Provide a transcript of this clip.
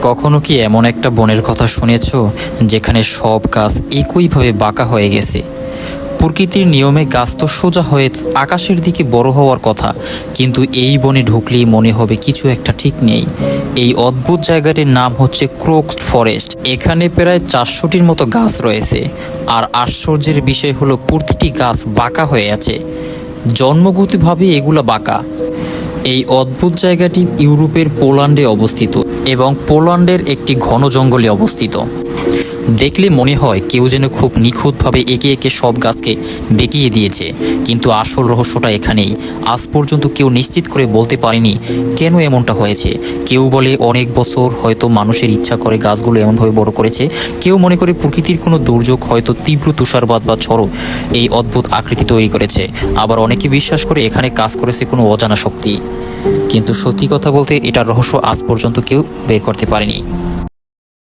কখনো কি এমন একটা বনের কথা শুনেছো যেখানে সব গাছ একইভাবে বাঁকা হয়ে গেছে? প্রকৃতির নিয়মে গাছ তো সোজা হয়ে আকাশের দিকে বড় হওয়ার কথা, কিন্তু এই বনে ঢুকলেই মনে হবে কিছু একটা ঠিক নেই। এই অদ্ভুত জায়গাটির নাম হচ্ছে ক্রোকস ফরেস্ট। এখানে প্রায় 400টির মতো গাছ রয়েছে, আর আশ্চর্যের বিষয় হলো প্রতিটি গাছ বাঁকা হয়ে আছে। জন্মগতভাবে এগুলো বাঁকা। এই অদ্ভুত জায়গাটি ইউরোপের পোল্যান্ডে অবস্থিত এবং পোল্যান্ডের একটি ঘন জঙ্গলে অবস্থিত। দেখলে মনে হয় কেউ যেন খুব নিখুঁতভাবে একে একে সব গাছকে বেঁকিয়ে দিয়েছে, কিন্তু আসল রহস্যটা এখানেই। আজ পর্যন্ত কেউ নিশ্চিত করে বলতে পারেনি কেন এমনটা হয়েছে। কেউ বলে অনেক বছর হয়তো মানুষের ইচ্ছা করে গাছগুলো এমনভাবে বড় করেছে, কেউ মনে করে প্রকৃতির কোনো দুর্যোগ, হয়তো তীব্র তুষারপাত বা ঝড়ো এই অদ্ভুত আকৃতি তৈরি করেছে। আবার অনেকে বিশ্বাস করে এখানে কাজ করেছে কোনো অজানা শক্তি। কিন্তু সত্যি কথা বলতে এটার রহস্য আজ পর্যন্ত কেউ বের করতে পারেনি।